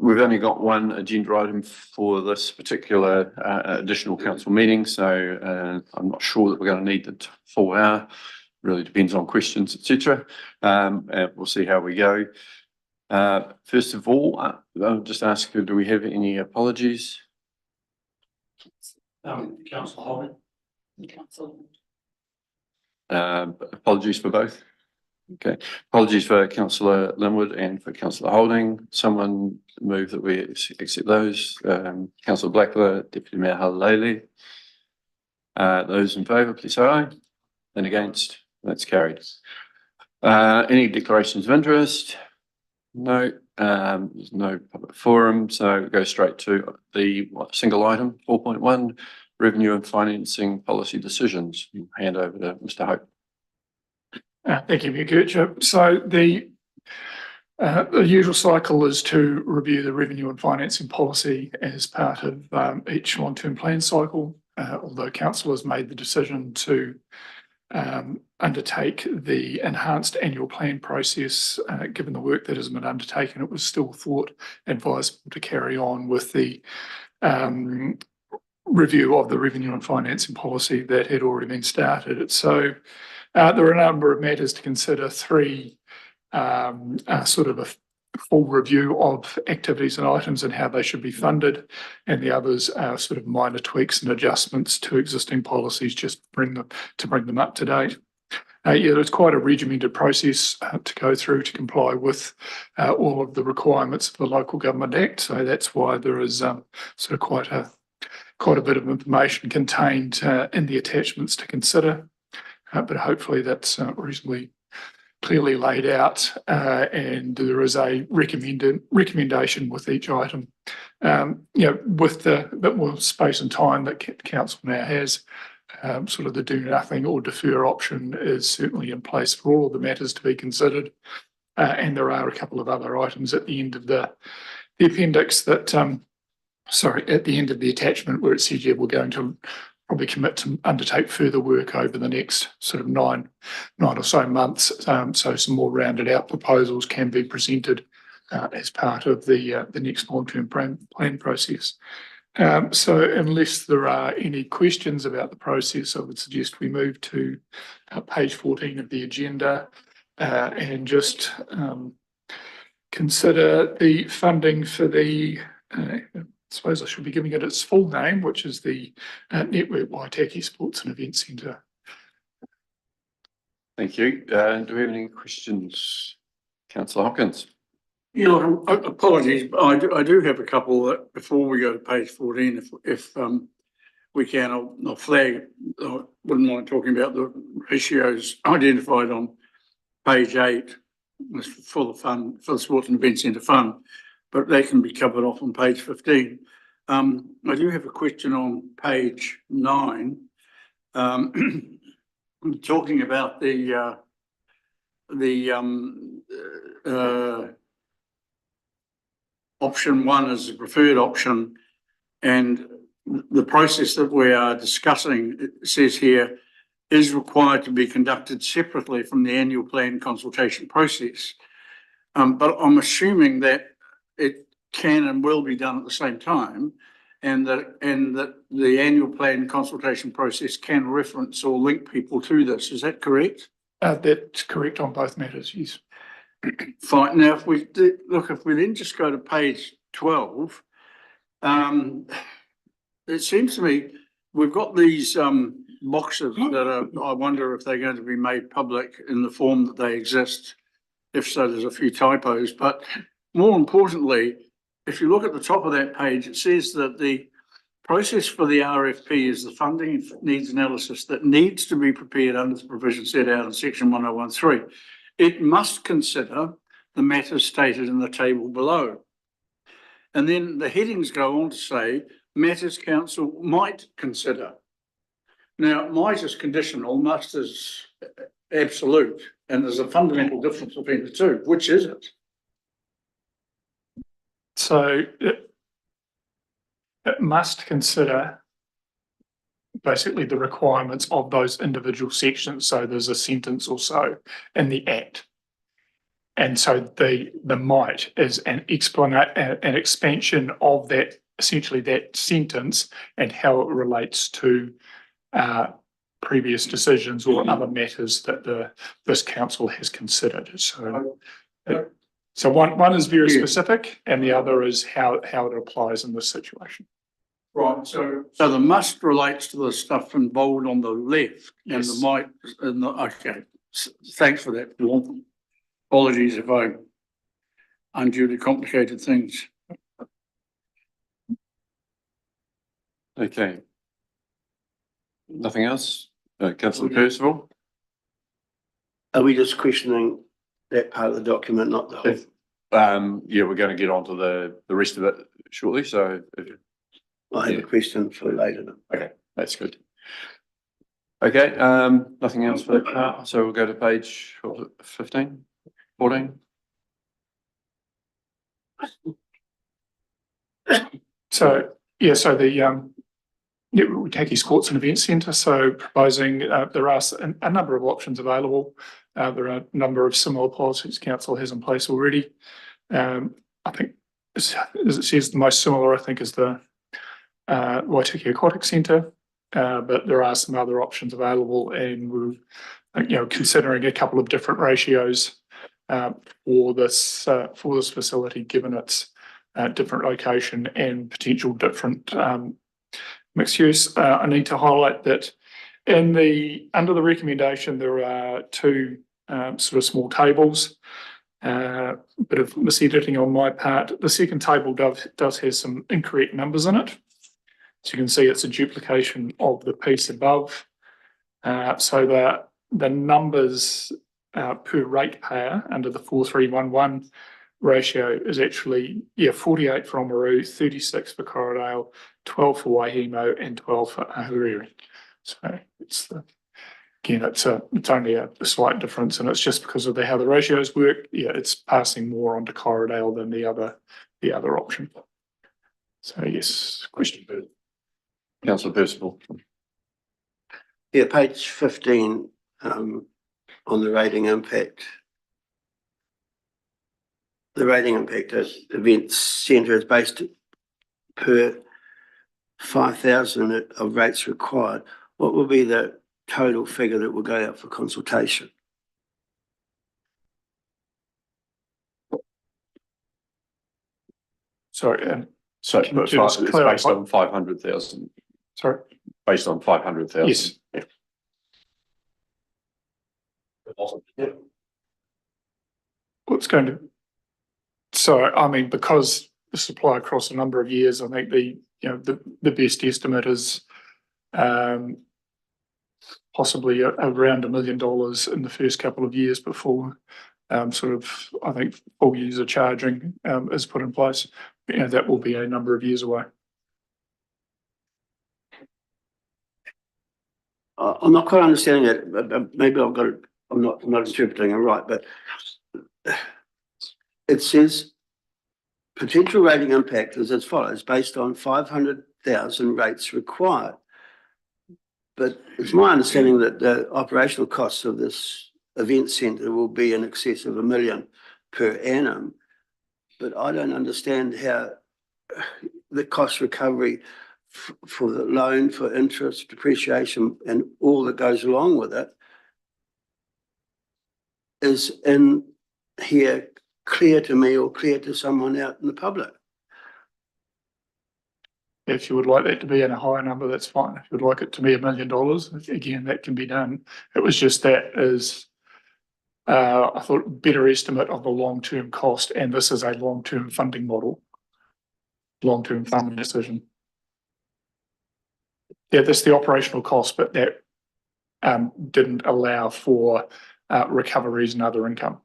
we've only got one agenda item for this particular additional council meeting, so I'm not sure that we're going to need the full hour. Really depends on questions, etc. We'll see how we go. First of all, I'll just ask, do we have any apologies? Councillor Holding. Apologies for both. Okay. Apologies for Councillor Linwood and for Councillor Holding. Someone move that we accept those. Councillor Blackler, Deputy Mayor Halalele. Those in favour, please say aye. And against, that's carried. Any declarations of interest? No. There's no public forum, so we go straight to the single item 4.1, revenue and financing policy decisions. Hand over to Mr. Hope. Thank you, Mayor Kircher. So the usual cycle is to review the revenue and financing policy as part of each long-term plan cycle, although council has made the decision to undertake the enhanced annual plan process. Given the work that has been undertaken, it was still thought advisable to carry on with the review of the revenue and financing policy that had already been started. So there are a number of matters to consider. Three sort of a full review of activities and items and how they should be funded, and the others are sort of minor tweaks and adjustments to existing policies just to bring them up to date. Yeah, it's quite a regimented process to go through to comply with all of the requirements of the Local Government Act. So that's why there is sort of quite a bit of information contained in the attachments to consider. But hopefully that's reasonably clearly laid out, and there is a recommendation with each item. With the bit more space and time that council now has, sort of the do nothing or defer option is certainly in place for all of the matters to be considered. And there are a couple of other items at the end of the appendix that, at the end of the attachment where it says, yeah, we're going to probably commit to undertake further work over the next sort of nine or so months. So some more rounded out proposals can be presented as part of the next long-term plan process. So unless there are any questions about the process, I would suggest we move to page 14 of the agenda and just consider the funding for the I suppose I should be giving it its full name, which is the Network Waitaki Sports and Event Centre. Thank you. Do we have any questions? Councillor Hopkins. Yeah, apologies, but I do have a couple that before we go to page 14, if we can, I'll flag. I wouldn't mind talking about the ratios identified on page 8 for the Sports and Event Centre Fund, but they can be covered off on page 15. I do have a question on page 9, talking about the option 1 as a preferred option, and the process that we are discussing, it says here, is required to be conducted separately from the annual plan consultation process. But I'm assuming that it can and will be done at the same time, and that the annual plan consultation process can reference or link people to this. Is that correct? That's correct on both matters, yes. Fine. Now, if we then just go to page 12, it seems to me we've got these boxes that are, I wonder if they're going to be made public in the form that they exist. If so, there's a few typos, but more importantly, if you look at the top of that page, it says that the process for the RFP is the funding needs analysis that needs to be prepared under the provision set out in section 1013. It must consider the matters stated in the table below. And then the headings go on to say, matters council might consider. Now, might is conditional, must is absolute, and there's a fundamental difference between the two. Which is it? So it must consider basically the requirements of those individual sections. So there's a sentence or so in the Act. And so the might is an expansion of that, essentially that sentence and how it relates to previous decisions or other matters that this council has considered. So one is very specific and the other is how it applies in this situation. Right, so the must relates to the stuff in bold on the left and the Yes. might, okay. Thanks for that, Paul. Apologies if I unduly complicated things. Okay. Nothing else? Councillor Percival? Are we just questioning that part of the document, not the whole? Yeah, we're going to get onto the rest of it shortly, so I have a question for later. okay, that's good. Okay, nothing else for that part, so we'll go to page 15, 14. So, yeah, so the Waitaki Sports and Event Centre, so proposing, there are a number of options available. There are a number of similar policies council has in place already. I think, as it says, the most similar, I think, is the Waitaki Aquatic Centre, but there are some other options available, and we're, considering a couple of different ratios for this facility, given its different location and potential different mixed use. I need to highlight that under the recommendation, there are two sort of small tables. Bit of misediting on my part. The second table does have some incorrect numbers in it. So you can see it's a duplication of the piece above. So the numbers per ratepayer under the 4311 ratio is actually 48 for Oamaru, 36 for Corriedale, 12 for Waihemo, and 12 for Ahuriri. So it's only a slight difference, and it's just because of how the ratios work. Yeah, it's passing more onto Corriedale than the other option. So yes, question. Councillor Percival. Yeah, page 15 on the rating impact. The rating impact as event centre is based per 5,000 of rates required. What will be the total figure that will go out for consultation? Sorry. So Can you it's just based clarify? on 500,000. Sorry. Based on 500,000. Yes. What's going to? So I mean, because the supply across a number of years, I think the best estimate is possibly around $1 million in the first couple of years before I think full user charging is put in place. But, that will be a number of years away. I'm not quite understanding it, but maybe I've got it. I'm not interpreting it right, but it says potential rating impact is as follows, based on 500,000 rates required. But it's my understanding that the operational costs of this event centre will be in excess of $1 million per annum. But I don't understand how the cost recovery for the loan, for interest, depreciation, and all that goes along with it is in here clear to me or clear to someone out in the public. If you would like that to be in a higher number, that's fine. If you'd like it to be $1 million, again, that can be done. It was just that is, I thought, better estimate of the long-term cost, and this is a long-term funding model, long-term funding decision. Yeah, that's the operational cost, but that didn't allow for recoveries and other income.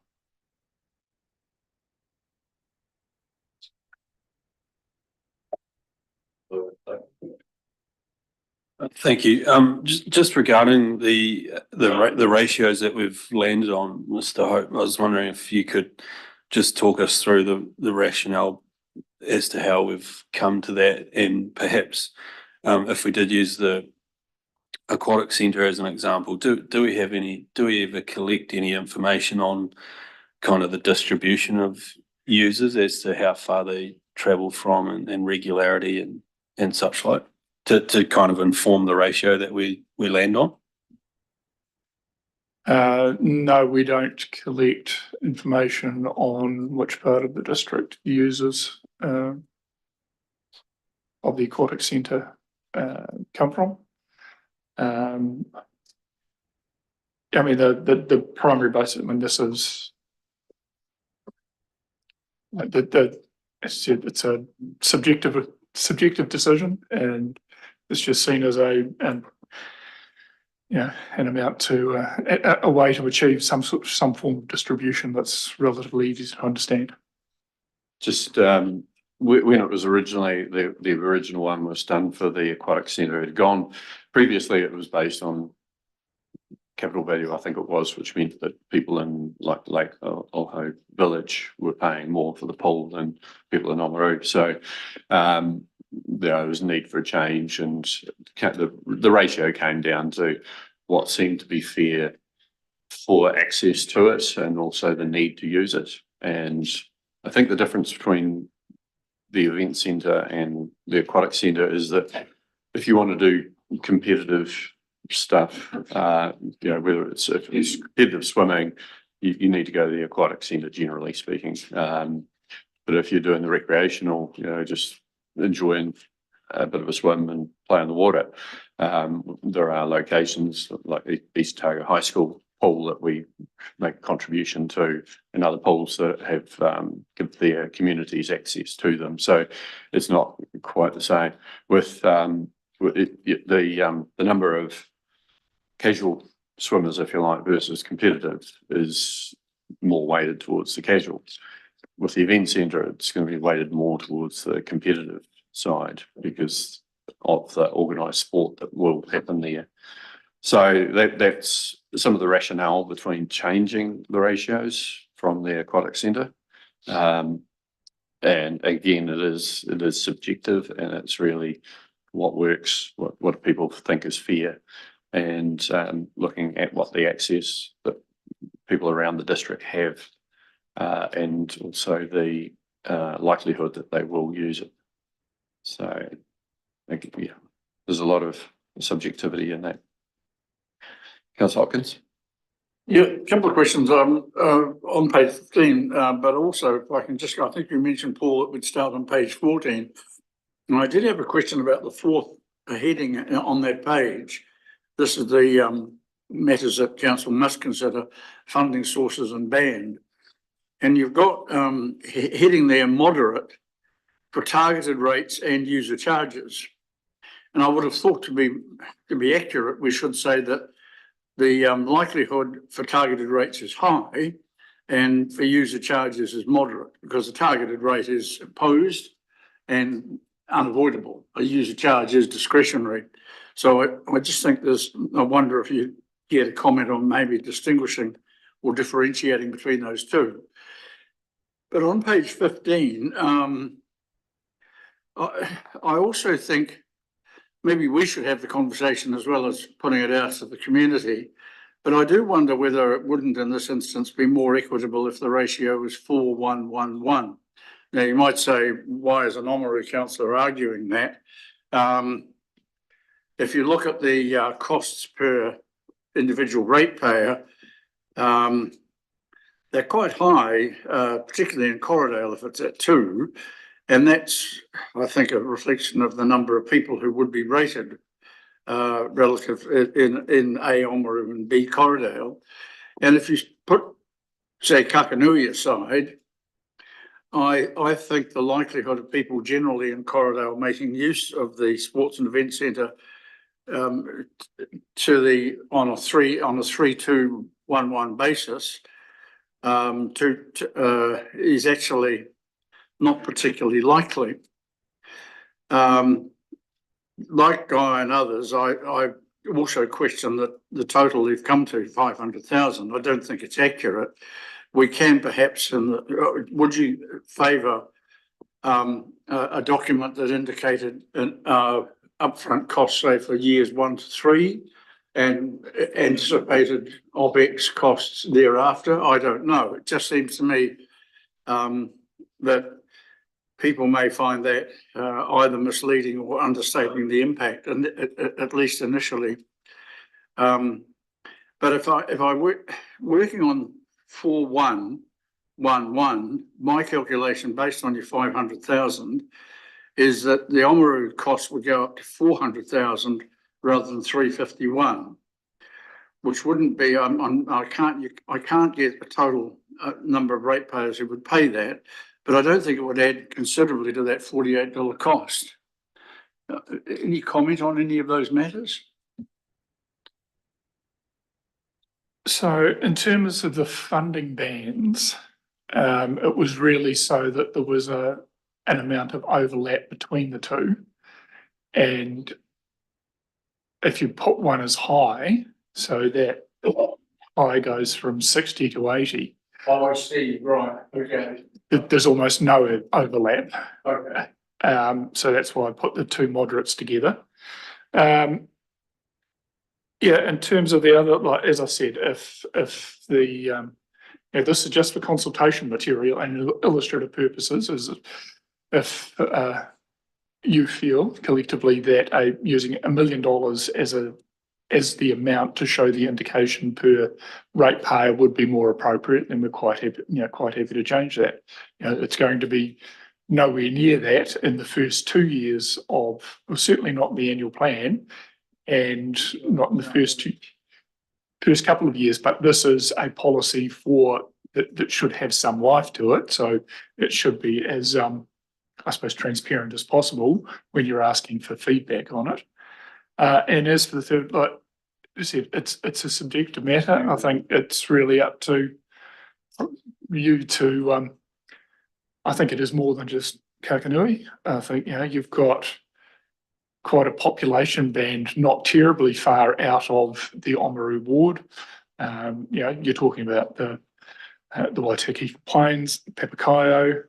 Thank you. Just regarding the ratios that we've landed on, Mr. Hope, I was wondering if you could just talk us through the rationale as to how we've come to that, and perhaps if we did use the aquatic centre as an example, do we ever collect any information on kind of the distribution of users as to how far they travel from and regularity and such like to kind of inform the ratio that we land on? No, we don't collect information on which part of the district users of the aquatic centre come from. I mean, the primary basis, I mean, this is as I said, it's a subjective decision, and it's just seen as an amount to a way to achieve some form of distribution that's relatively easy to understand. Just when it was originally, the original one was done for the aquatic centre, it had gone, previously it was based on capital value, I think it was, which meant that people in like Lake Olho Village were paying more for the pool than people in Oamaru. So there was a need for a change, and the ratio came down to what seemed to be fair for access to it and also the need to use it. And I think the difference between the event centre and the aquatic centre is that if you want to do competitive stuff, whether it's competitive swimming, you need to go to the aquatic centre, generally speaking. But if you're doing the recreational, just enjoying a bit of a swim and play in the water, there are locations like East Otago High School pool that we make a contribution to, and other pools that have give their communities access to them. So it's not quite the same with the number of casual swimmers, if you like, versus competitive is more weighted towards the casual. With the event centre, it's going to be weighted more towards the competitive side because of the organised sport that will happen there. So that's some of the rationale between changing the ratios from the aquatic centre. And again, it is subjective, and it's really what works, what people think is fair, and looking at what the access that people around the district have, and also the likelihood that they will use it. So there's a lot of subjectivity in that. Councillor Hopkins. Yeah, a couple of questions on page 15, but also if I can just, I think you mentioned, Paul, it would start on page 14. And I did have a question about the fourth heading on that page. This is the matters that council must consider, funding sources and band. And you've got heading there, moderate, for targeted rates and user charges. And I would have thought to be accurate, we should say that the likelihood for targeted rates is high and for user charges is moderate, because the targeted rate is imposed and unavoidable. A user charge is discretionary. So I just think I wonder if you get a comment on maybe distinguishing or differentiating between those two. But on page 15, I also think maybe we should have the conversation as well as putting it out to the community. But I do wonder whether it wouldn't, in this instance, be more equitable if the ratio was 4-1-1-1. Now, you might say, why is an Oamaru councillor arguing that? If you look at the costs per individual ratepayer, they're quite high, particularly in Corriedale if it's at 2. And that's, I think, a reflection of the number of people who would be rated relative in A, Oamaru and B, Corriedale. And if you put, say, Kakanui aside, I think the likelihood of people generally in Corriedale making use of the sports and event centre on a 3-2-1-1 basis is actually not particularly likely. Like Guy and others, I also question that the total they've come to, 500,000. I don't think it's accurate. We can perhaps, would you favour a document that indicated an upfront cost, say, for years 1 to 3, and anticipated OPEX costs thereafter. I don't know. It just seems to me that people may find that either misleading or understating the impact, and at least initially. But if I working on 4111, my calculation based on your 500,000 is that the Oamaru cost would go up to 400,000 rather than 351, which wouldn't be. I can't get a total number of ratepayers who would pay that, but I don't think it would add considerably to that $48 cost. Any comment on any of those matters? So in terms of the funding bands, it was really so that there was an amount of overlap between the two. And if you put one as high, so that high goes from 60 to 80. Oh, I see. Right. Okay. There's almost no overlap. Okay. So that's why I put the two moderates together. Yeah, in terms of the other, like, as I said, if the, this is just for consultation material and illustrative purposes, is if you feel collectively that using $1 million as the amount to show the indication per ratepayer would be more appropriate, then we're quite happy to change that. It's going to be nowhere near that in the first 2 years of, well, certainly not the annual plan, and not in the first couple of years, but this is a policy for that should have some life to it. So it should be as, I suppose, transparent as possible when you're asking for feedback on it. And as for the third, like I said, it's a subjective matter. I think it's really up to you to, I think it is more than just Kakanui. I think, you've got quite a population band not terribly far out of the Oamaru ward. You're talking about the Waitaki Plains, Papakaio,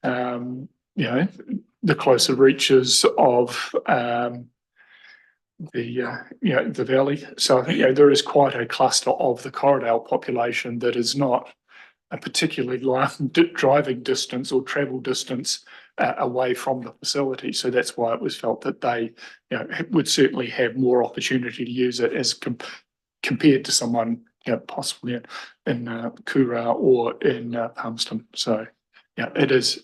the closer reaches of the valley. So I think there is quite a cluster of the Corridale population that is not a particularly long driving distance or travel distance away from the facility. So that's why it was felt that they would certainly have more opportunity to use it as compared to someone possibly in Kura or in Palmerston. So it is,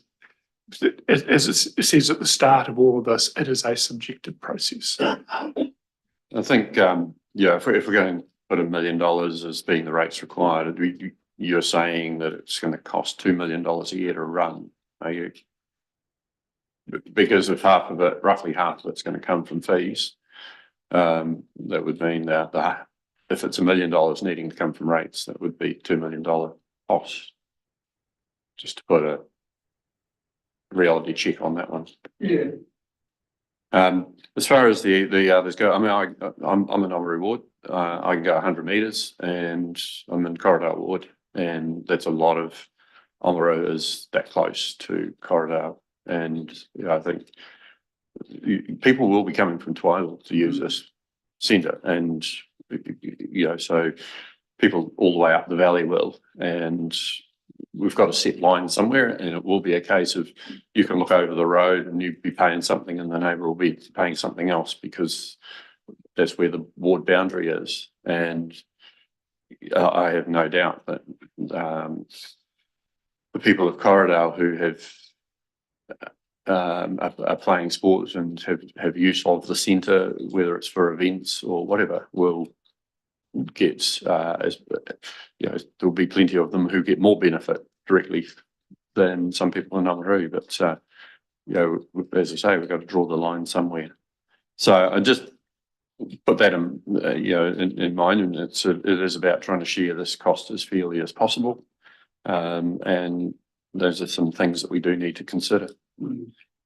as it says at the start of all of this, it is a subjective process. I think, if we're going to put $1 million as being the rates required, you're saying that it's going to cost $2 million a year to run, are you? Because if roughly half of it's going to come from fees, that would mean that if it's $1 million needing to come from rates, that would be $2 million cost. Just to put a reality check on that one. Yeah. As far as the others go, I mean, I'm in Oamaru ward. I can go 100 metres, and I'm in Corridale ward, and that's a lot of Oamaru is that close to Corridale. And I think people will be coming from Twizel to use this centre, and so people all the way up the valley will, and we've got a set line somewhere, and it will be a case of you can look over the road and you'd be paying something and the neighbour will be paying something else, because that's where the ward boundary is. And I have no doubt that the people of Corridale who are playing sports and have use of the centre, whether it's for events or whatever, will get there'll be plenty of them who get more benefit directly than some people in Oamaru. But as I say, we've got to draw the line somewhere. So I just put that in mind, and it is about trying to share this cost as fairly as possible. And those are some things that we do need to consider.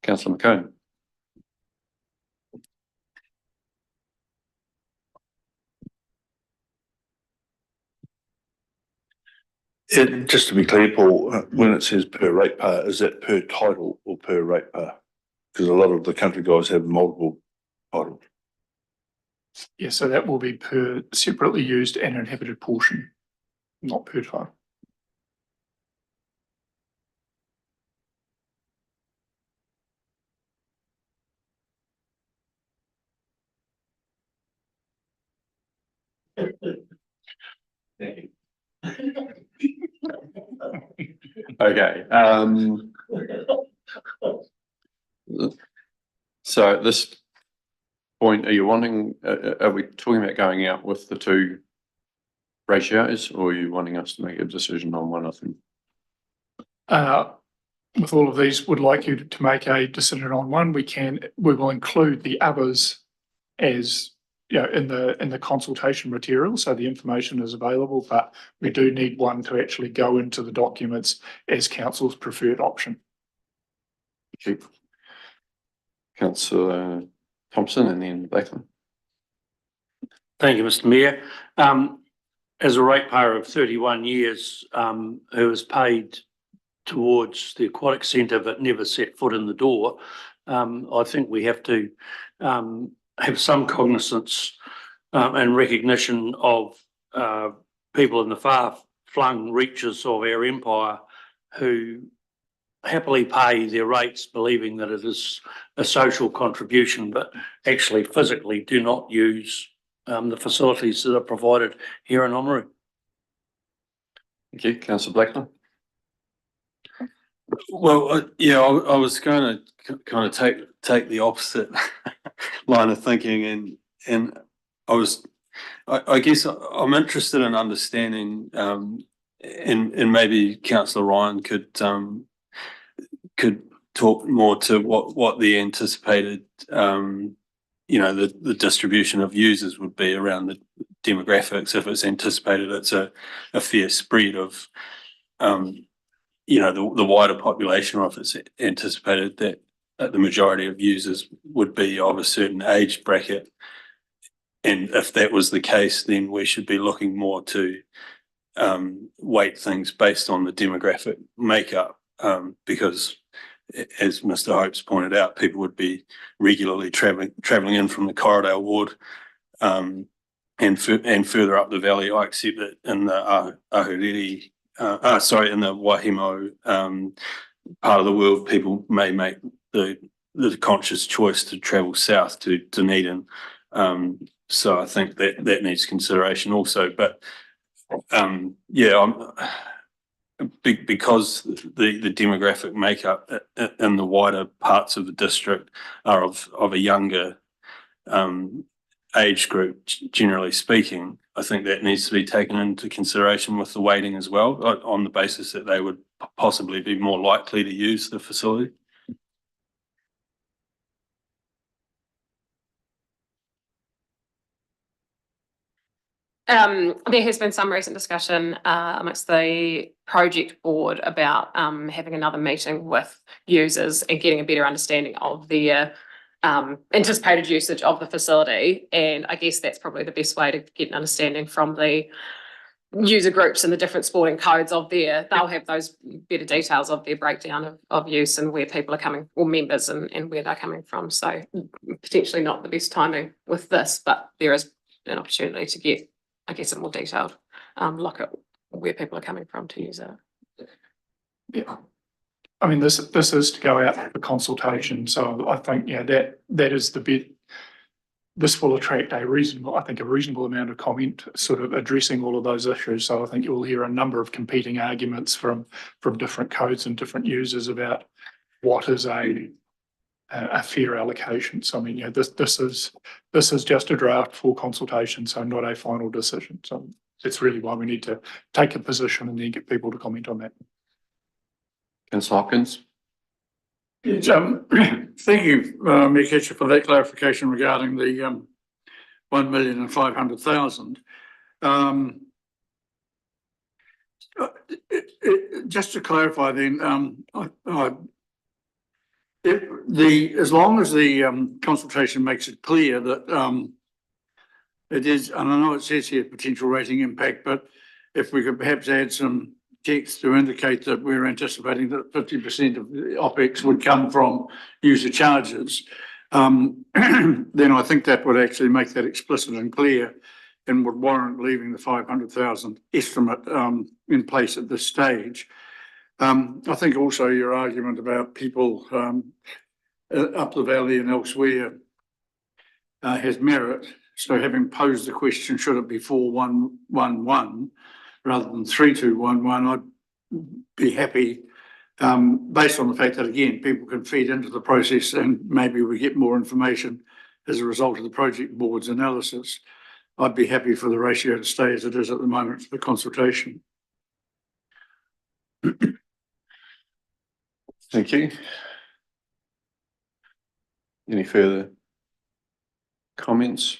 Councillor McCone. Just to be clear, Paul, when it says per ratepayer, is that per title or per ratepayer? Because a lot of the country guys have multiple titles. Yeah, so that will be per separately used and inhabited portion, not per time. Okay, so at this point, are you wanting, are we talking about going out with the two ratios, or are you wanting us to make a decision on one of them? With all of these, would like you to make a decision on one. We will include the others as, you know, in the consultation material, so the information is available, but we do need one to actually go into the documents as council's preferred option. Okay. Councillor Thompson and then Lakeland. Thank you, Mr. Mayor. As a ratepayer of 31 years, who was paid towards the aquatic centre but never set foot in the door, I think we have to have some cognizance and recognition of people in the far-flung reaches of our empire who happily pay their rates believing that it is a social contribution, but actually physically do not use the facilities that are provided here in Oamaru. Thank you. Councillor Blackman. Well, yeah, I was going to kind of take the opposite line of thinking, and I guess I'm interested in understanding, and maybe Councillor Ryan could talk more to what the anticipated, the distribution of users would be around the demographics. If it's anticipated, it's a fair spread of, the wider population, or if it's anticipated that the majority of users would be of a certain age bracket. And if that was the case, then we should be looking more to weight things based on the demographic makeup, because as Mr. Hopes pointed out, people would be regularly travelling in from the Corridale ward and further up the valley. I accept that in the Ahuriri, in the Wahimo part of the world, people may make the conscious choice to travel south to Dunedin. So I think that needs consideration also. But because the demographic makeup in the wider parts of the district are of a younger age group, generally speaking, I think that needs to be taken into consideration with the weighting as well, on the basis that they would possibly be more likely to use the facility. There has been some recent discussion amongst the project board about having another meeting with users and getting a better understanding of their anticipated usage of the facility. And I guess that's probably the best way to get an understanding from the user groups and the different sporting codes of they'll have those better details of their breakdown of use and where people are coming, or members, and where they're coming from. So potentially not the best timing with this, but there is an opportunity to get, I guess, a more detailed look at where people are coming from to use it. Yeah. I mean, this is to go out for consultation. So I think, that is the bit. This will attract a reasonable amount of comment, sort of addressing all of those issues. So I think you will hear a number of competing arguments from different codes and different users about what is a fair allocation. So I mean, this is just a draft for consultation, so not a final decision. So that's really why we need to take a position and then get people to comment on that. Councillor Hopkins. Thank you, Mayor Kitcher, for that clarification regarding the 1,500,000. Just to clarify then, as long as the consultation makes it clear that it is, and I know it says here potential rating impact, but if we could perhaps add some text to indicate that we're anticipating that 50% of the OPEX would come from user charges, then I think that would actually make that explicit and clear and would warrant leaving the 500,000 estimate in place at this stage. I think also your argument about people up the valley and elsewhere has merit. So having posed the question, should it be 4111 rather than 3211, I'd be happy based on the fact that, again, people can feed into the process and maybe we get more information as a result of the project board's analysis. I'd be happy for the ratio to stay as it is at the moment for the consultation. Thank you. Any further comments?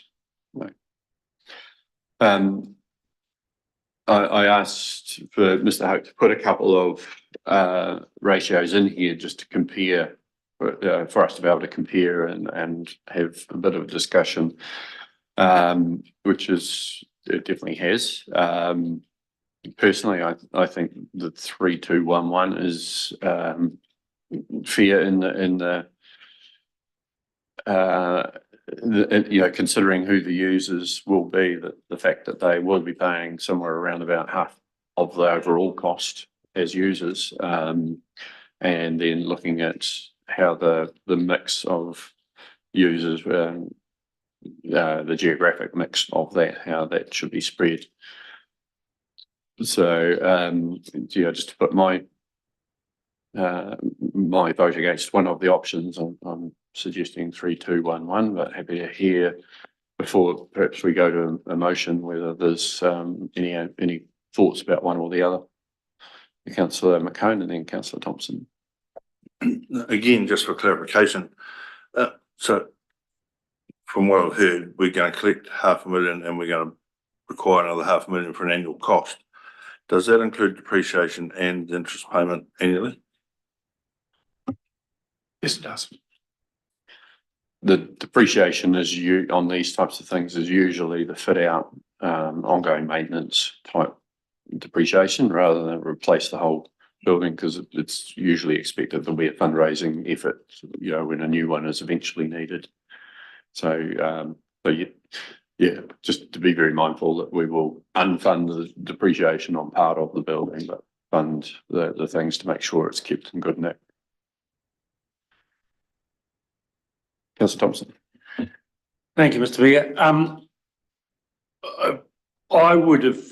No. I asked for Mr. Hope to put a couple of ratios in here just to compare, for us to be able to compare and have a bit of a discussion, which it definitely has. Personally, I think the 3211 is fair in the considering who the users will be, that the fact that they will be paying somewhere around about half of the overall cost as users, and then looking at how the mix of users, the geographic mix of that, how that should be spread. So, just to put my vote against one of the options, I'm suggesting 3211, but happy to hear before perhaps we go to a motion whether there's any thoughts about one or the other. Councillor McCone and then Councillor Thompson. Again, just for clarification, so from what I've heard, we're going to collect $500,000 and we're going to require another $500,000 for an annual cost. Does that include depreciation and interest payment annually? Yes, it does. The depreciation is on these types of things is usually the fit out, ongoing maintenance type depreciation rather than replace the whole building, because it's usually expected there'll be a fundraising effort, when a new one is eventually needed. So, yeah, just to be very mindful that we will unfund the depreciation on part of the building, but fund the things to make sure it's kept in good nick. Councillor Thompson. Thank you, Mr. Mayor. I would have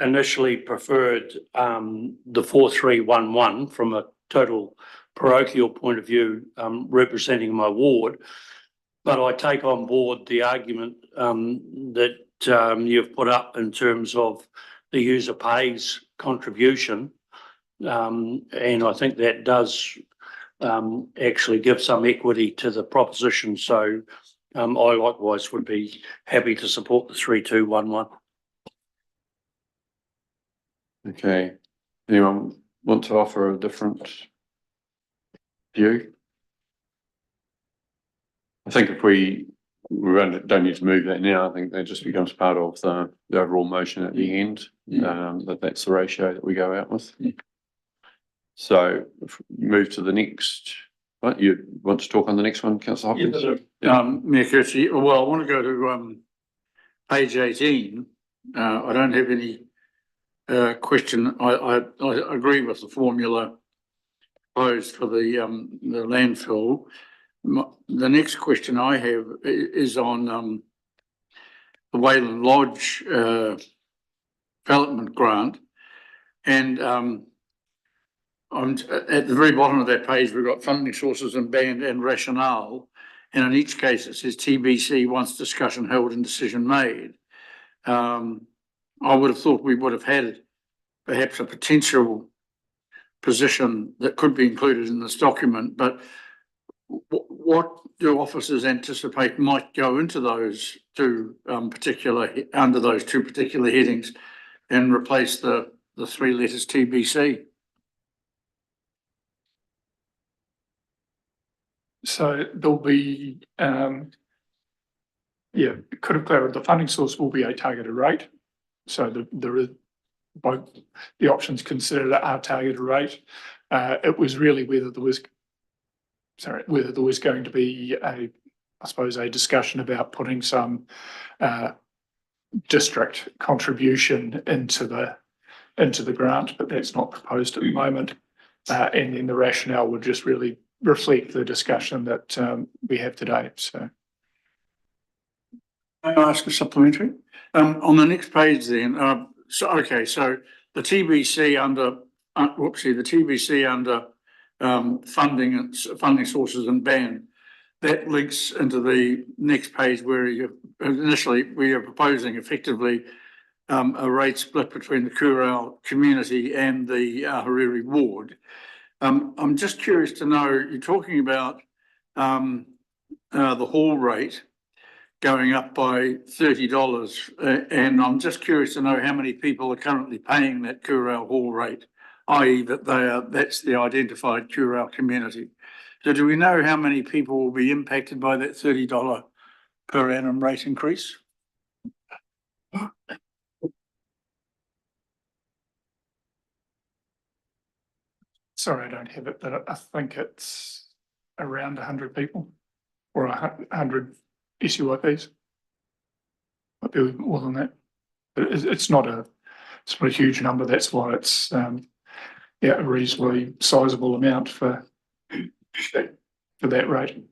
initially preferred the 4311 from a total parochial point of view, representing my ward. But I take on board the argument that you've put up in terms of the user pays contribution. And I think that does actually give some equity to the proposition. So I likewise would be happy to support the 3211. Okay. Anyone want to offer a different view? I think if we don't need to move that now, I think that just becomes part of the overall motion at the end, that's the ratio that we go out with. So if we move to the next, what you want to talk on the next one, Councillor Hopkins? Mayor Kirsty, well, I want to go to page 18. I don't have any question. I agree with the formula proposed for the landfill. The next question I have is on the Wayland Lodge development grant, and I'm at the very bottom of that page. We've got funding sources and band and rationale, and in each case it says TBC once discussion held and decision made. I would have thought we would have had perhaps a potential position that could be included in this document, but what do officers anticipate might go into those two under those two particular headings and replace the three letters TBC? So there'll be, could have clarified, the funding source will be a targeted rate. So there is both the options considered are targeted rate. It was really whether there was whether there was going to be I suppose, a discussion about putting some district contribution into the grant, but that's not proposed at the moment. And then the rationale would just really reflect the discussion that we have today. So, May I ask a supplementary? On the next page then, so the TBC under, the TBC under funding and funding sources and ban, that links into the next page where we are proposing effectively a rate split between the Kurau community and the Hariri ward. I'm just curious to know, you're talking about the hall rate going up by $30, and I'm just curious to know how many people are currently paying that Kurau hall rate, i.e. that's the identified Kurau community. So do we know how many people will be impacted by that $30 per annum rate increase? sorry, I don't have it, but I think it's around 100 people or 100 SUIPs. Might be more than that, but it's not a huge number. That's why it's a reasonably sizable amount for that rate.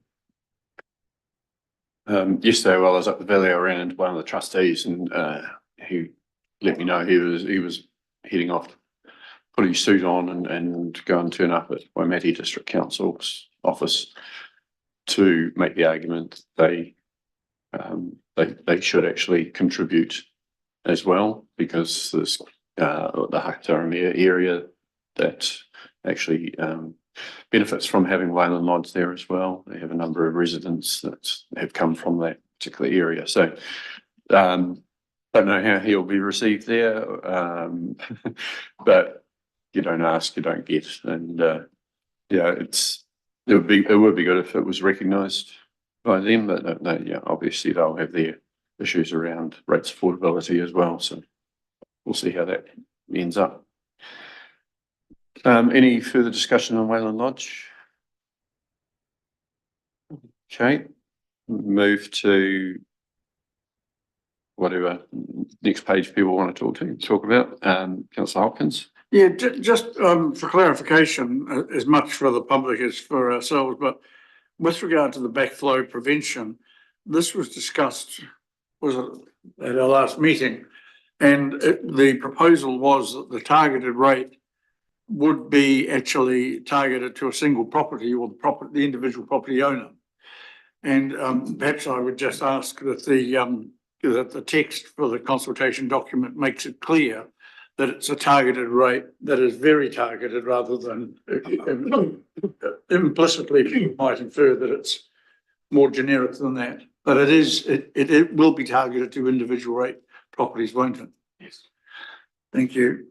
Yesterday, while I was up the valley, I ran into one of the trustees, and he let me know he was heading off, put his suit on, and go and turn up at Waitaki District Council's office to make the argument they should actually contribute as well, because there's the Hakatarumia area that actually benefits from having Wayland Lodge there as well. They have a number of residents that have come from that particular area. So don't know how he'll be received there, but you don't ask, you don't get. And it would be good if it was recognised by them, but obviously they'll have their issues around rates affordability as well. So we'll see how that ends up. Any further discussion on Wayland Lodge? Okay, move to whatever next page people want to talk about. Councillor Hopkins. Yeah, just for clarification, as much for the public as for ourselves, but with regard to the backflow prevention, this was discussed, was it at our last meeting, and the proposal was that the targeted rate would be actually targeted to a single property or the individual property owner. And perhaps I would just ask that the text for the consultation document makes it clear that it's a targeted rate that is very targeted, rather than implicitly people might infer that it's more generic than that. But it will be targeted to individual rate properties, won't it? Yes. Thank you.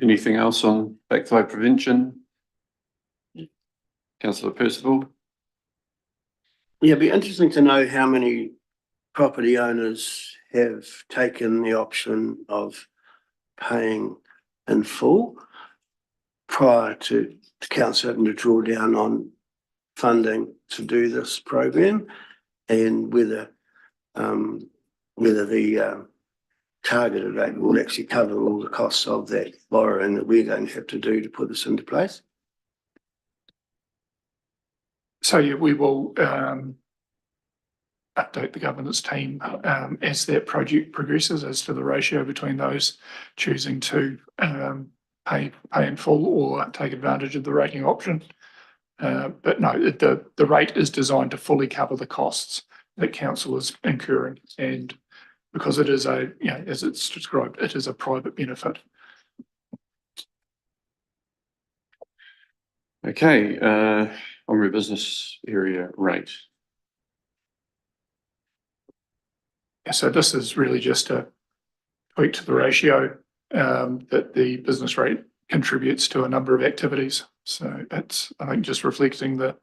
Anything else on backflow prevention? Councillor Percival. Yeah, it'd be interesting to know how many property owners have taken the option of paying in full prior to council having to draw down on funding to do this program, and whether the targeted rate will actually cover all the costs of that borrowing that we're going to have to do to put this into place. So yeah, we will update the governance team as that project progresses as to the ratio between those choosing to pay in full or take advantage of the rating option. But no, the rate is designed to fully cover the costs that council is incurring, and because it is as it's described, it is a private benefit. Okay, on your business area rate. Yeah, so this is really just a tweak to the ratio that the business rate contributes to a number of activities. So it's, I think, just reflecting the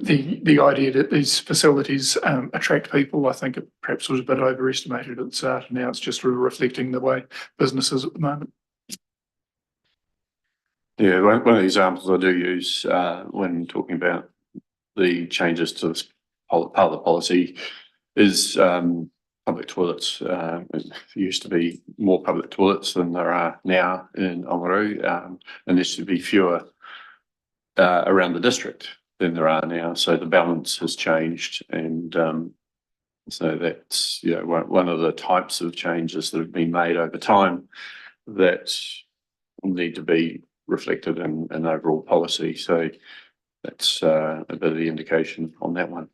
the idea that these facilities attract people, I think it perhaps was a bit overestimated at the start, and now it's just reflecting the way business is at the moment. Yeah, one of the examples I do use when talking about the changes to this part of the policy is public toilets. There used to be more public toilets than there are now in Oamaru, and there should be fewer around the district than there are now. So the balance has changed, and so that's one of the types of changes that have been made over time that need to be reflected in an overall policy. So that's a bit of the indication on that one.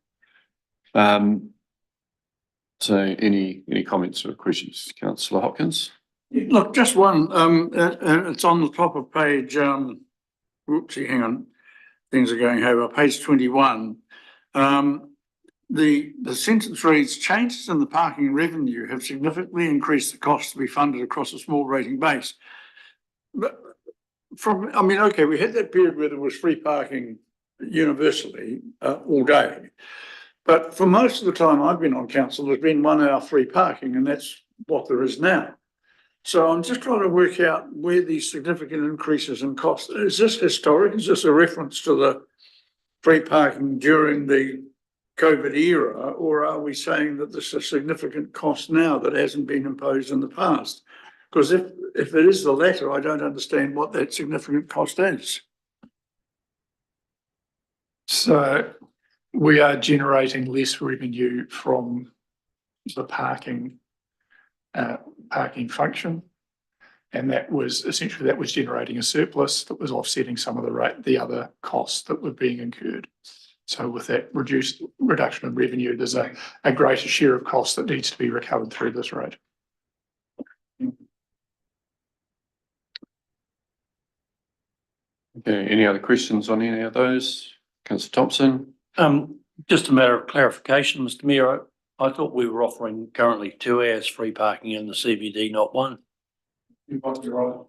So any comments or questions, Councillor Hopkins? Look, just one, it's on the top of page, whoopsie, hang on, things are going over, page 21. The sentence reads, changes in the parking revenue have significantly increased the cost to be funded across a small rating base. But okay, we had that period where there was free parking universally all day. But for most of the time I've been on council, there's been 1 hour free parking, and that's what there is now. So I'm just trying to work out where these significant increases in cost, is this historic? Is this a reference to the free parking during the COVID era, or are we saying that this is a significant cost now that hasn't been imposed in the past? Because if it is the latter, I don't understand what that significant cost is. So we are generating less revenue from the parking function, and that was generating a surplus that was offsetting some of the other costs that were being incurred. So with that reduction in revenue, there's a greater share of costs that needs to be recovered through this rate. Okay, any other questions on any of those? Councillor Thompson? Just a matter of clarification, Mr. Mayor, I thought we were offering currently 2 hours free parking in the CBD, not 1. You might be right.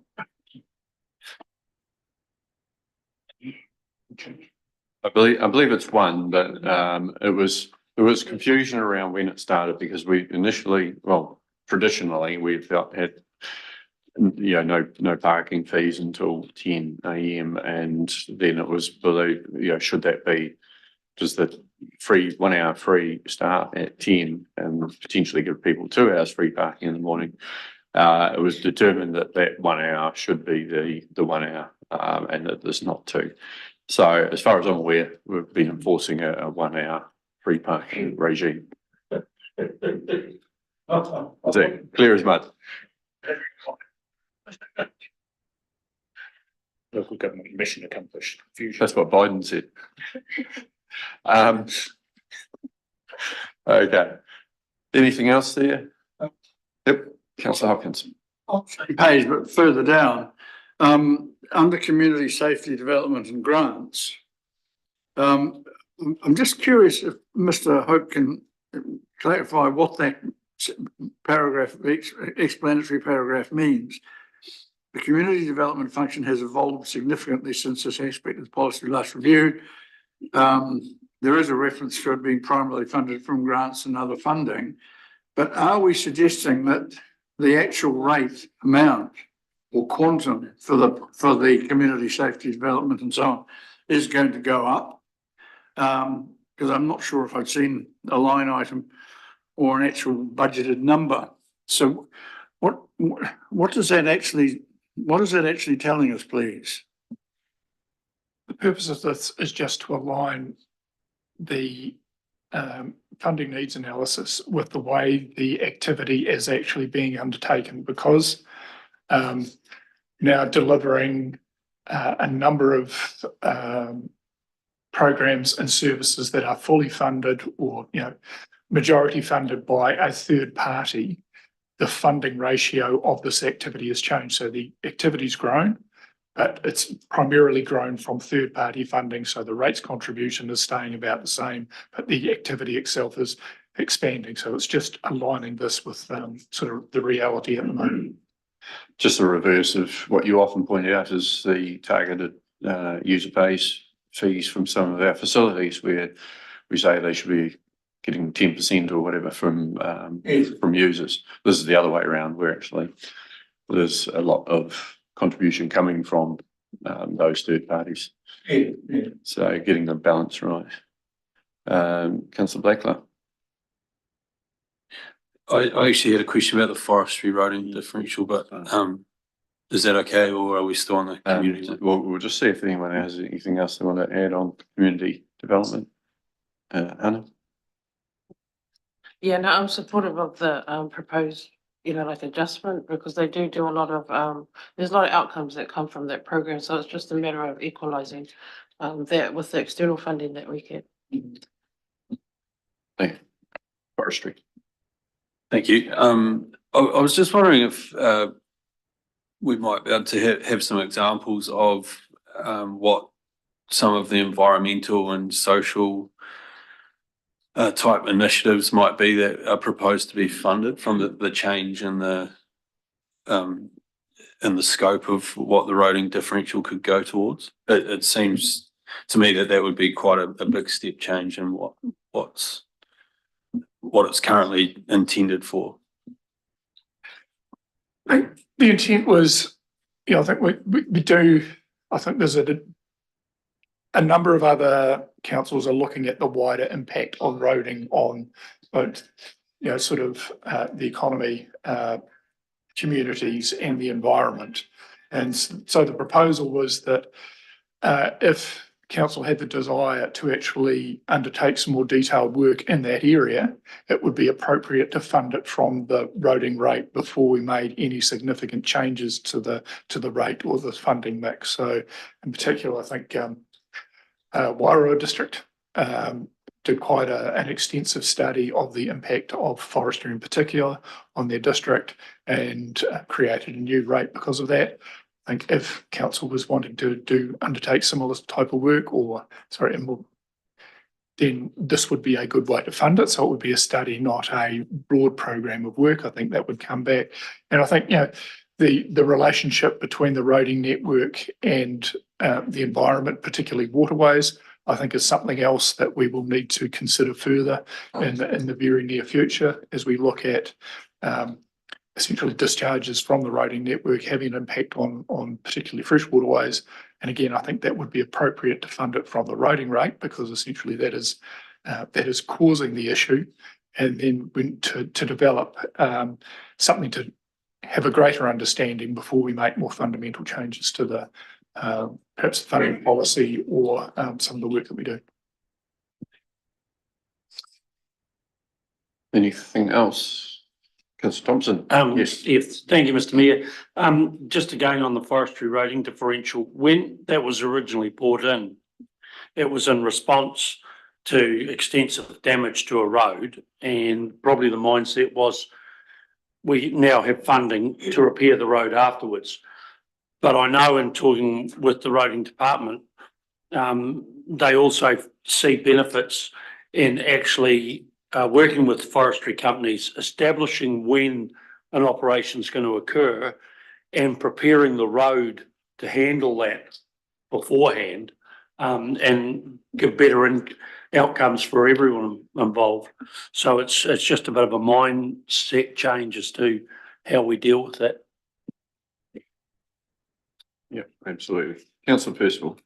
I believe it's 1, but there was confusion around when it started, because we initially, traditionally we've had no parking fees until 10 a.m. and then it was believed, should that be, does the 1 hour free start at 10 and potentially give people 2 hours free parking in the morning? It was determined that 1 hour should be the 1 hour, and that there's not 2. So as far as I'm aware, we've been enforcing a 1 hour free parking regime. Is that clear as mud? Local government mission accomplished. Confusion. That's what Biden said. Okay. Anything else there? Yep. Councillor Hopkins. Same page, but further down, under community safety development and grants. I'm just curious if Mr. Hope can clarify what that paragraph, explanatory paragraph means. The community development function has evolved significantly since this aspect of the policy last reviewed. There is a reference to it being primarily funded from grants and other funding, but are we suggesting that the actual rate amount or quantum for the community safety development and so on is going to go up? Because I'm not sure if I've seen a line item or an actual budgeted number. So what is that actually telling us, please? The purpose of this is just to align the funding needs analysis with the way the activity is actually being undertaken, because now delivering a number of programs and services that are fully funded or majority funded by a third party, the funding ratio of this activity has changed. So the activity's grown, but it's primarily grown from third party funding. So the rates contribution is staying about the same, but the activity itself is expanding. So it's just aligning this with sort of the reality at the moment. Just the reverse of what you often point out is the targeted user base fees from some of our facilities where we say they should be getting 10% or whatever from users. This is the other way around, where actually there's a lot of contribution coming from those third parties. So getting the balance right. Councillor Blackler. I actually had a question about the forestry roading differential, but is that okay, or are we still on the community? We'll just see if anyone has anything else they want to add on community development. Hannah? Yeah, no, I'm supportive of the proposed, like adjustment, because they do a lot of, there's a lot of outcomes that come from that program. So it's just a matter of equalizing that with the external funding that we get. Thank you. Forestry. Thank you. I was just wondering if we might be able to have some examples of what some of the environmental and social type initiatives might be that are proposed to be funded from the change in the scope of what the roading differential could go towards. It seems to me that would be quite a big step change in what it's currently intended for. The intent was, I think we do, I think there's a number of other councils are looking at the wider impact on roading on both, sort of the economy, communities and the environment. And so the proposal was that if council had the desire to actually undertake some more detailed work in that area, it would be appropriate to fund it from the roading rate before we made any significant changes to the rate or the funding mix. So in particular, I think Waitaki District did quite an extensive study of the impact of forestry in particular on their district and created a new rate because of that. I think if council was wanting to undertake similar type of work then this would be a good way to fund it. So it would be a study, not a broad program of work. I think that would come back. And I think, the relationship between the roading network and the environment, particularly waterways, I think is something else that we will need to consider further in the very near future as we look at essentially discharges from the roading network having an impact on particularly fresh waterways. And again, I think that would be appropriate to fund it from the roading rate because essentially that is causing the issue. And then to develop something to have a greater understanding before we make more fundamental changes to the perhaps the funding policy or some of the work that we do. Anything else? Councillor Thompson? Yes, thank you, Mr. Mayor. Just again on the forestry roading differential, when that was originally brought in, it was in response to extensive damage to a road, and probably the mindset was we now have funding to repair the road afterwards. But I know in talking with the roading department, they also see benefits in actually working with forestry companies, establishing when an operation is going to occur and preparing the road to handle that beforehand and give better outcomes for everyone involved. So it's just a bit of a mindset change as to how we deal with that. Yeah, absolutely. Councillor Percival.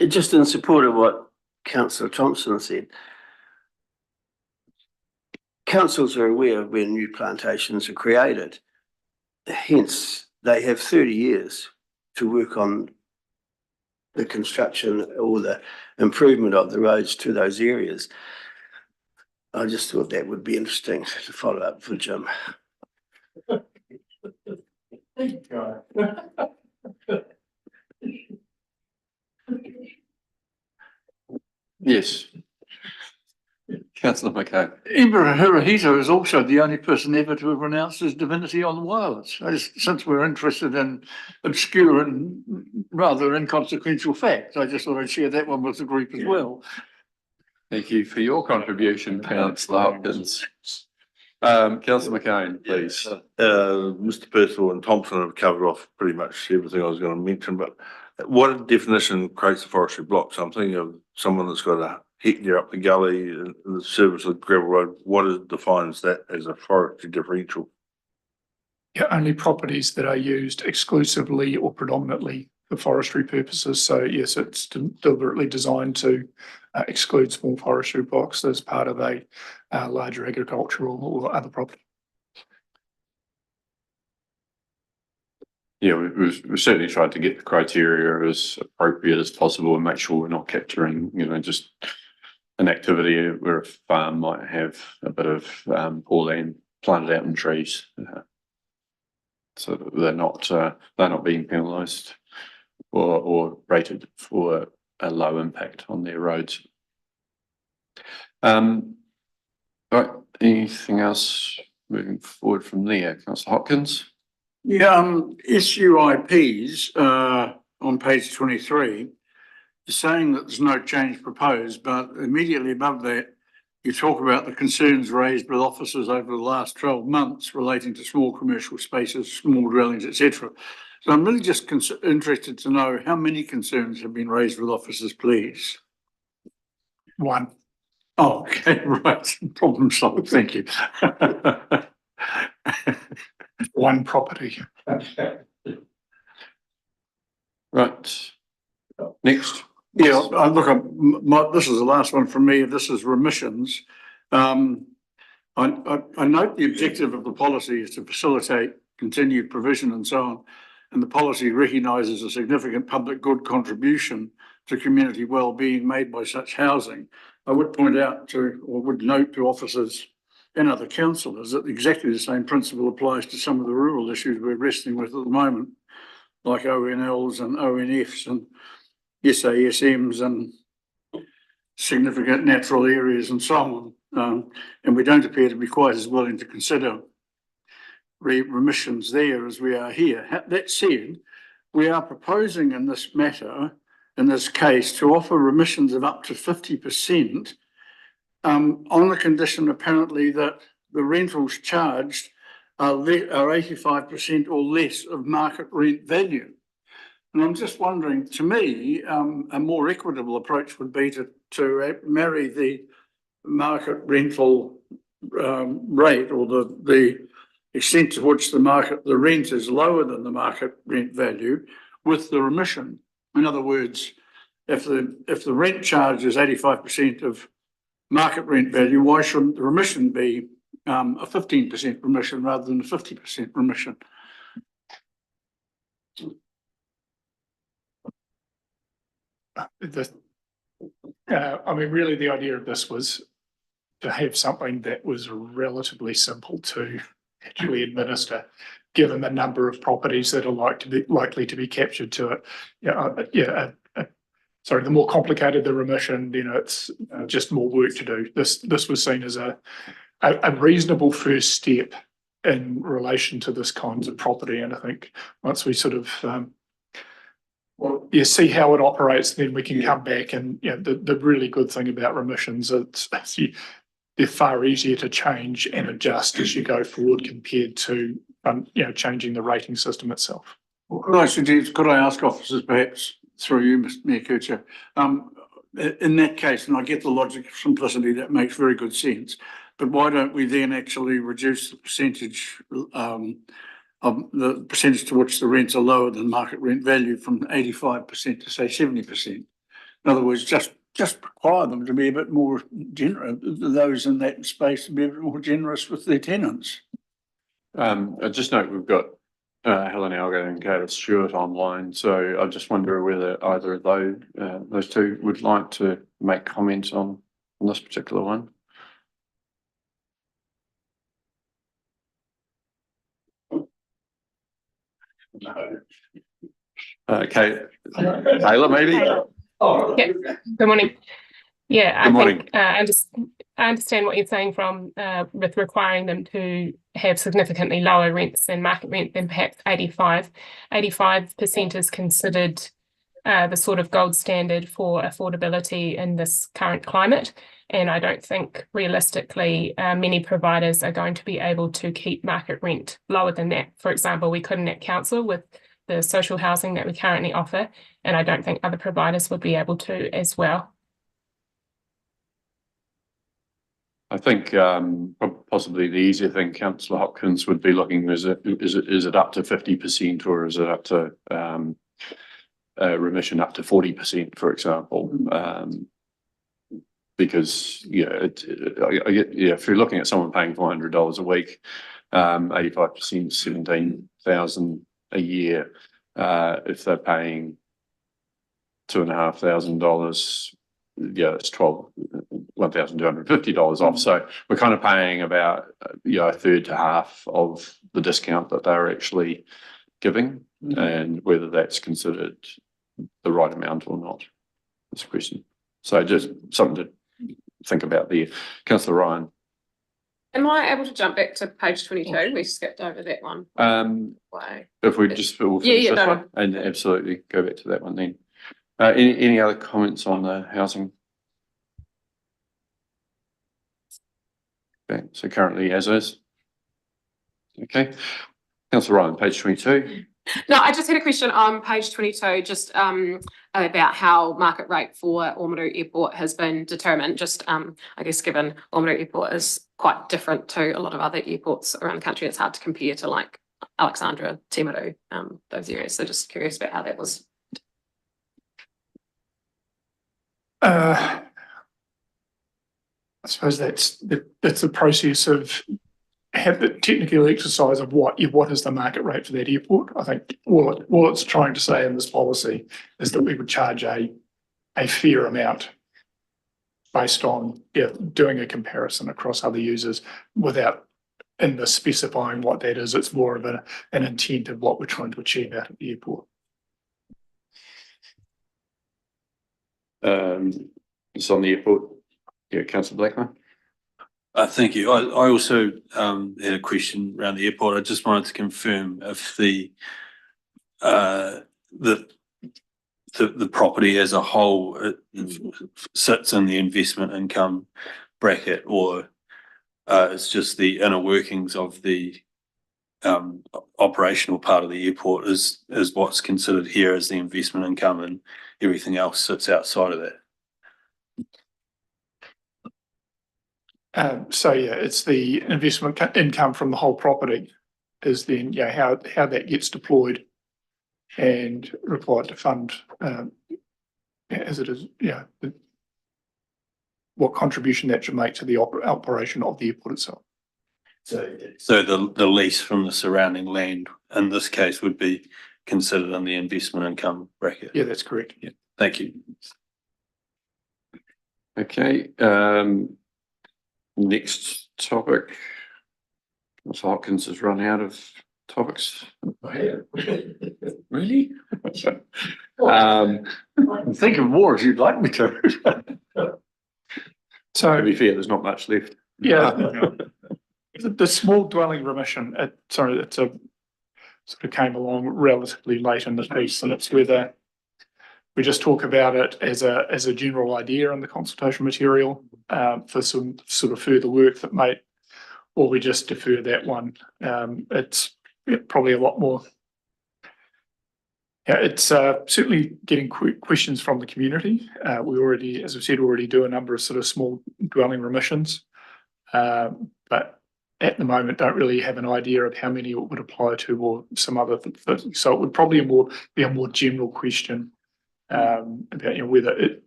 Just in support of what Councillor Thompson said, councils are aware of when new plantations are created. Hence, they have 30 years to work on the construction or the improvement of the roads to those areas. I just thought that would be interesting to follow up for Jim. Yes. Councillor McCann. Ibra Hirohito is also the only person ever to have renounced his divinity on wireless. Since we're interested in obscure and rather inconsequential facts, I just thought I'd share that one with the group as well. Thank you for your contribution, Councillor Hopkins. Councillor McCain, please. Mr. Percival and Thompson have covered off pretty much everything I was going to mention, but what definition creates a forestry block? So I'm thinking of someone that's got a hectare up the gully in the service of the gravel road. What defines that as a forestry differential? Yeah, only properties that are used exclusively or predominantly for forestry purposes. So yes, it's deliberately designed to exclude small forestry blocks as part of a larger agricultural or other property. Yeah, we've certainly tried to get the criteria as appropriate as possible and make sure we're not capturing, just an activity where a farm might have a bit of poor land planted out in trees. So that they're not being penalised or rated for a low impact on their roads. Right, anything else moving forward from there? Councillor Hopkins? Yeah, SUIPs, on page 23, is saying that there's no change proposed, but immediately above that, you talk about the concerns raised with officers over the last 12 months relating to small commercial spaces, small dwellings, etc. So I'm really just interested to know how many concerns have been raised with officers, please. One. Oh, okay, right. Problem solved. Thank you. One property. Right. Next. Yeah, look, this is the last one from me. This is remissions. I note the objective of the policy is to facilitate continued provision and so on. And the policy recognises a significant public good contribution to community well-being made by such housing. I would point out would note to officers and other councillors that exactly the same principle applies to some of the rural issues we're wrestling with at the moment, like ONLs and ONFs and SASMs and significant natural areas and so on. And we don't appear to be quite as willing to consider remissions there as we are here. That said, we are proposing in this matter, in this case, to offer remissions of up to 50% on the condition apparently that the rentals charged are 85% or less of market rent value. And I'm just wondering, to me, a more equitable approach would be to marry the market rental rate or the extent to which the rent is lower than the market rent value with the remission. In other words, if the rent charge is 85% of market rent value, why shouldn't the remission be a 15% remission rather than a 50% remission? Really the idea of this was to have something that was relatively simple to actually administer, given the number of properties that are likely to be captured to it. Sorry, the more complicated the remission, it's just more work to do. This was seen as a reasonable first step in relation to this kind of property, and I think once we sort of see how it operates, then we can come back and the really good thing about remissions, they're far easier to change and adjust as you go forward compared to changing the rating system itself. Well, could I ask officers perhaps through you, Mr. Mayor Kercher, in that case, and I get the logic of simplicity, that makes very good sense, but why don't we then actually reduce the percentage of the percentage to which the rents are lower than market rent value from 85% to say 70%? In other words, just require them to be a bit more generous, those in that space to be a bit more generous with their tenants. I just note we've got Helen Algo and Gail Stewart online, so I just wonder whether either of those two would like to make comments on this particular one. No. Okay, Taylor, maybe. Yeah. Good morning. Yeah, Good morning. I understand what you're saying from with requiring them to have significantly lower rents than market rent than perhaps 85%. 85% is considered the sort of gold standard for affordability in this current climate. And I don't think realistically, many providers are going to be able to keep market rent lower than that. For example, we couldn't at council with the social housing that we currently offer, and I don't think other providers would be able to as well. I think possibly the easier thing, Councillor Hopkins, would be looking, is it up to 50% or is it up to remission up to 40%, for example? Because if you're looking at someone paying $400 a week, 85%, 17,000 a year. If they're paying $2,500, it's $1,250 off. So we're kind of paying about a third to half of the discount that they're actually giving, and whether that's considered the right amount or not is a question. So just something to think about there. Councillor Ryan. Am I able to jump back to page 22? We skipped over that one. If we just finish this one, and absolutely go back to that one then. Any other comments on the housing? Okay, so currently as is. Okay, Councillor Ryan, page 22. No, I just had a question on page 22, just about how market rate for Ormeau Airport has been determined. Just I guess given Ormeau Airport is quite different to a lot of other airports around the country, it's hard to compare to like Alexandra, Timaru, those areas. So just curious about how that was. I suppose that's the process of have the technical exercise of what is the market rate for that airport. I think all it's trying to say in this policy is that we would charge a fair amount based on doing a comparison across other users without in the specifying what that is. It's more of an intent of what we're trying to achieve out of the airport. It's on the airport. Yeah, Councillor Blackman. Thank you. I also had a question around the airport. I just wanted to confirm if the property as a whole sits in the investment income bracket, or it's just the inner workings of the operational part of the airport is what's considered here as the investment income, and everything else sits outside of that. So yeah, it's the investment income from the whole property is then how that gets deployed and required to fund as it is what contribution that should make to the operation of the airport itself. So the lease from the surrounding land in this case would be considered in the investment income bracket. Yeah, that's correct. Yeah. Thank you. Okay. Next topic. Councillor Hopkins has run out of topics. Really? I'm thinking more if you'd like me to. So to be fair, there's not much left. Yeah. The small dwelling remission, it's a sort of came along relatively late in the piece, and it's whether we just talk about it as a general idea in the consultation material for some sort of further work that might, or we just defer that one. It's probably a lot more. Yeah, it's certainly getting questions from the community. We already, as I said, do a number of sort of small dwelling remissions, but at the moment don't really have an idea of how many it would apply to or some other things. So it would probably be a more general question about whether it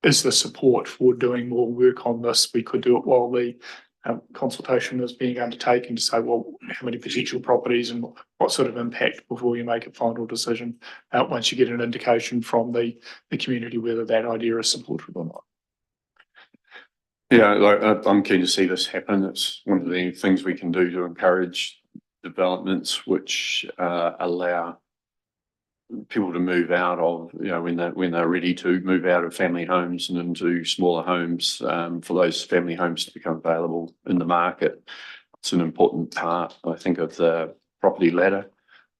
is the support for doing more work on this. We could do it while the consultation is being undertaken to say, well, how many potential properties and what sort of impact before you make a final decision once you get an indication from the community whether that idea is supported or not. Yeah, I'm keen to see this happen. It's one of the things we can do to encourage developments which allow people to move out of, when they're ready to move out of family homes and into smaller homes, for those family homes to become available in the market. It's an important part, I think, of the property ladder.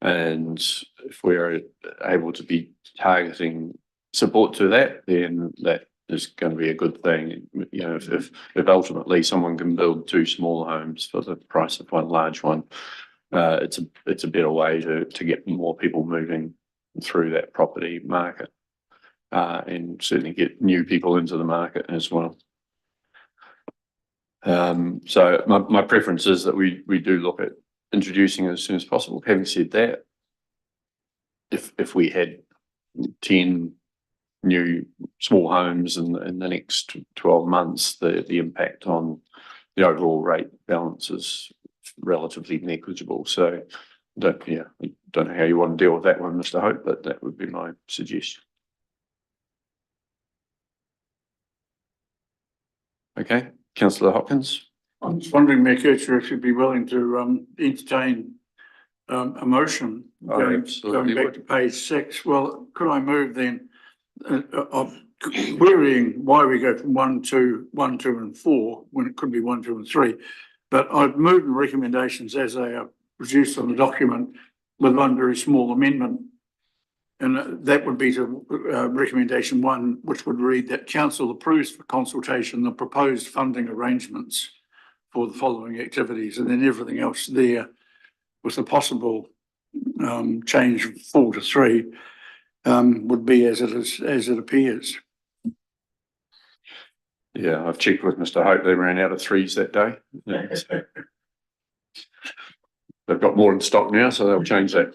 And if we're able to be targeting support to that, then that is going to be a good thing. You know, if ultimately someone can build 2 small homes for the price of 1 large one, it's a better way to get more people moving through that property market, and certainly get new people into the market as well. So my preference is that we do look at introducing it as soon as possible. Having said that, if we had 10 new small homes in the next 12 months, the impact on the overall rate balance is relatively negligible. So I don't know how you want to deal with that one, Mr. Hope, but that would be my suggestion. Okay, Councillor Hopkins. I'm just wondering, Mayor Kircher, if you'd be willing to entertain a motion going back to page 6. Well, could I move then of querying why we go from 1, 2, 1, 2 and 4 when it could be 1, 2 and 3. But I've moved the recommendations as they are produced on the document with one very small amendment. And that would be to recommendation 1, which would read that council approves for consultation the proposed funding arrangements for the following activities, and then everything else there with the possible change from 4 to 3 would be as it appears. Yeah, I've checked with Mr. Hope. They ran out of 3s that day. Yeah, so they've got more in stock now, so they'll change that.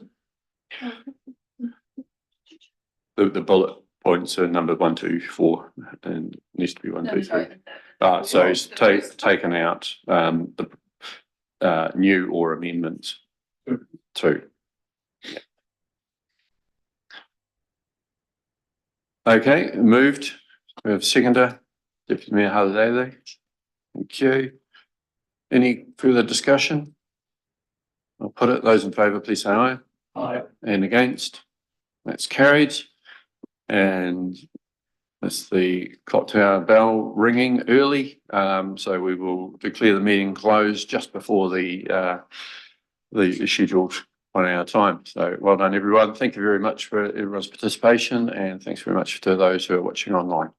The bullet points are number 1, 2, 4, and needs to be 1, 2, 3. So it's taken out the new or amendments 2. Yeah. Okay, moved. We have seconder, Deputy Mayor Halalele. Thank you. Any further discussion? I'll put it. Those in favour, please say aye. Aye. And against? That's carried. And that's the clock tower bell ringing early. So we will declare the meeting closed just before the scheduled 1 hour time. So well done, everyone. Thank you very much for everyone's participation, and thanks very much to those who are watching online.